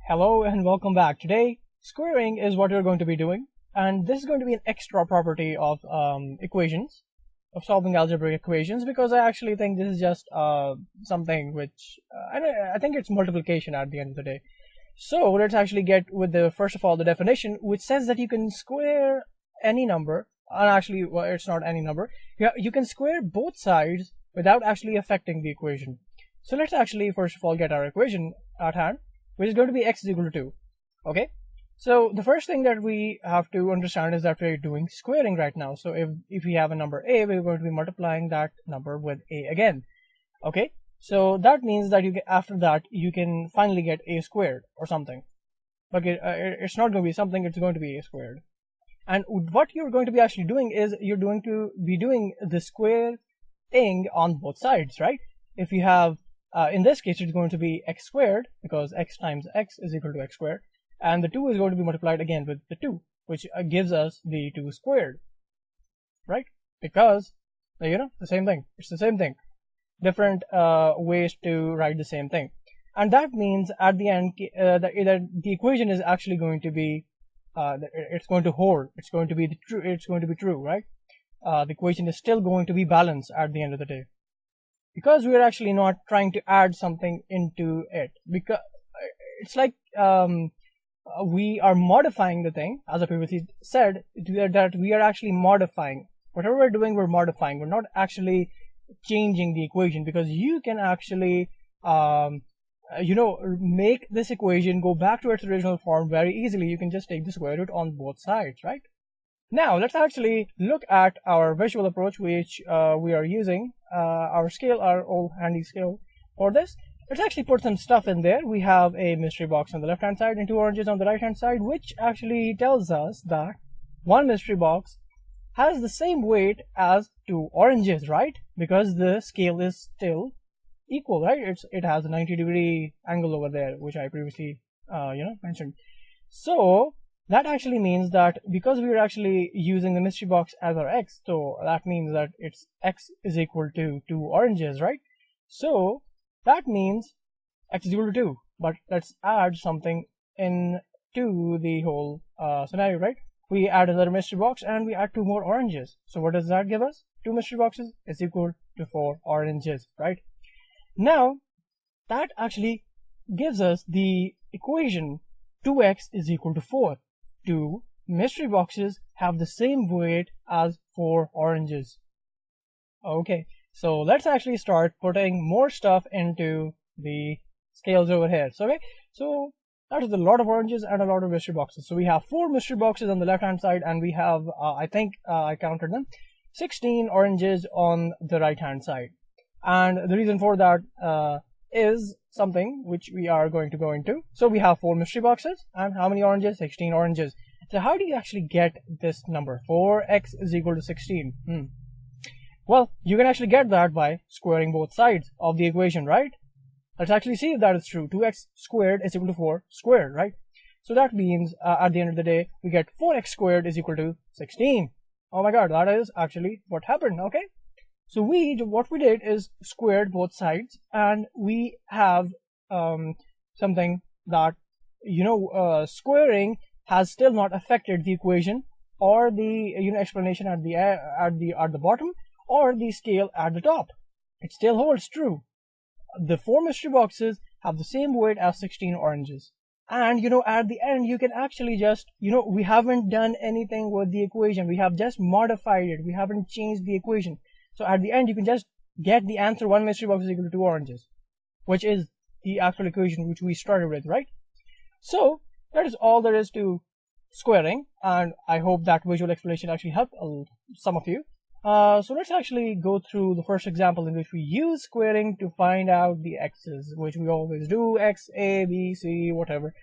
Hello and welcome back. Today, squaring is what you're going to be doing, and this is going to be an extra property of equations, of solving algebraic equations, because I actually think this is just something which I think it's multiplication at the end of the day. So let's actually get with the first of all the definition, which says that you can square any number. And actually, well, it's not any number. You can square both sides without actually affecting the equation. So let's actually first of all get our equation at hand, which is going to be x is equal to 2. Okay, so the first thing that we have to understand is that we're doing squaring right now. So if we have a number a, we're going to be multiplying that number with a again. Okay, so that means that after that you can finally get a squared or something. Okay, it's not going to be something, it's going to be a squared. And what you're going to be actually doing is you're going to be doing the square thing on both sides, right? If you have in this case, it's going to be x squared, because x times x is equal to x squared, and the 2 is going to be multiplied again with the 2, which gives us the 2 squared, right? Because, the same thing. It's the same thing. Different ways to write the same thing. And that means at the end, the equation is actually going to be, it's going to hold. It's going to be true, right? The equation is still going to be balanced at the end of the day, because we are actually not trying to add something into it, because it's like we are modifying the thing, as I previously said, that we are actually modifying. Whatever we're doing, we're modifying. We're not actually changing the equation, because you can actually make this equation go back to its original form very easily. You can just take the square root on both sides, right? Now let's actually look at our visual approach, which we are using. Our old handy scale for this. Let's actually put some stuff in there. We have a mystery box on the left hand side and 2 oranges on the right hand side, which actually tells us that one mystery box has the same weight as 2 oranges, right? Because the scale is still equal, right? It has a 90-degree angle over there, which I previously mentioned. So that actually means that because we are actually using the mystery box as our x, so that means that it's x is equal to 2 oranges, right? So that means x is equal to 2. But let's add something into the whole scenario, right? We add another mystery box and we add 2 more oranges. So what does that give us? 2 mystery boxes is equal to 4 oranges, right? Now that actually gives us the equation 2x is equal to 4. 2 mystery boxes have the same weight as 4 oranges. Okay, so let's actually start putting more stuff into the scales over here. So that is a lot of oranges and a lot of mystery boxes. So we have 4 mystery boxes on the left hand side, and we have I think I counted them, 16 oranges on the right hand side. And the reason for that is something which we are going to go into. So we have 4 mystery boxes, and how many oranges? 16 oranges. So how do you actually get this number? 4x is equal to 16. Well, you can actually get that by squaring both sides of the equation, right? Let's actually see if that is true. 2x squared is equal to 4 squared, right? So that means at the end of the day, we get 4x squared is equal to 16. Oh my god, that is actually what happened, okay? So what we did is squared both sides, and we have something that, squaring has still not affected the equation or the explanation at the bottom or the scale at the top. It still holds true. The 4 mystery boxes have the same weight as 16 oranges. And at the end you can actually just we haven't done anything with the equation. We have just modified it. We haven't changed the equation. So at the end, you can just get the answer 1 mystery box is equal to 2 oranges, which is the actual equation which we started with, right? So that is all there is to squaring, and I hope that visual explanation actually helped some of you. So let's actually go through the first example in which we use squaring to find out the x's, which we always do, x, a, b, c, whatever.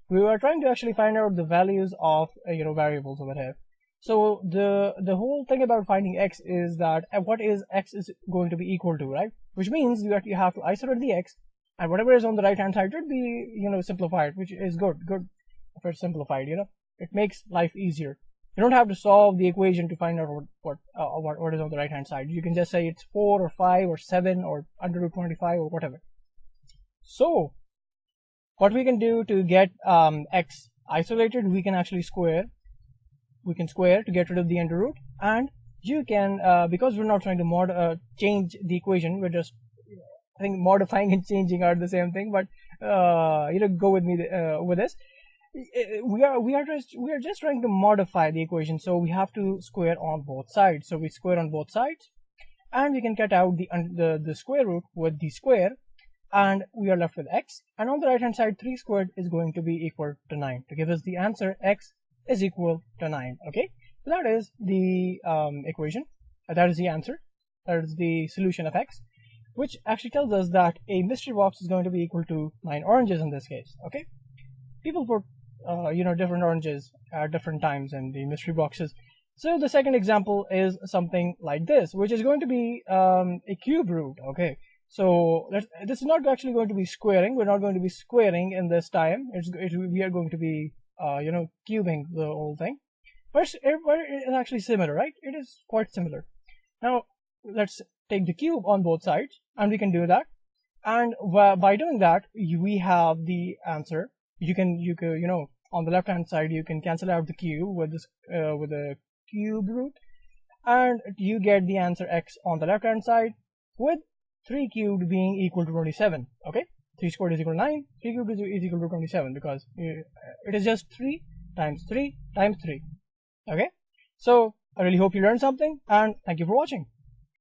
We were trying to actually find out the values of variables over here. So the whole thing about finding x is that what is x is going to be equal to, right? Which means that you have to isolate the x, and whatever is on the right hand side should be simplified, which is good if it's simplified. It makes life easier. You don't have to solve the equation to find out what is on the right hand side. You can just say it's 4 or 5 or 7 or under root 25 or whatever. So what we can do to get x isolated, we can actually square. We can square to get rid of the under root, and you can, because we're not trying to change the equation, we're just, I think modifying and changing are the same thing, but go with me with this. We are just trying to modify the equation, so we have to square on both sides. So we square on both sides, and we can cut out the square root with the square, and we are left with x. And on the right hand side, 3 squared is going to be equal to 9 to give us the answer x is equal to 9. Okay, so that is the equation. That is the answer. That is the solution of x, which actually tells us that a mystery box is going to be equal to 9 oranges in this case. Okay, people put different oranges at different times in the mystery boxes. So the second example is something like this, which is going to be a cube root. Okay, so this is not actually going to be squaring. We're not going to be squaring in this time. We are going to be cubing the whole thing, but it's actually similar, right? It is quite similar. Now let's take the cube on both sides, and we can do that. And by doing that, we have the answer. You can on the left hand side, you can cancel out the cube with this with the cube root, and you get the answer x on the left hand side, with 3 cubed being equal to 27. Okay, 3 squared is equal to 9, 3 cubed is equal to 27, because it is just 3 times 3 times 3. Okay, so I really hope you learned something, and thank you for watching.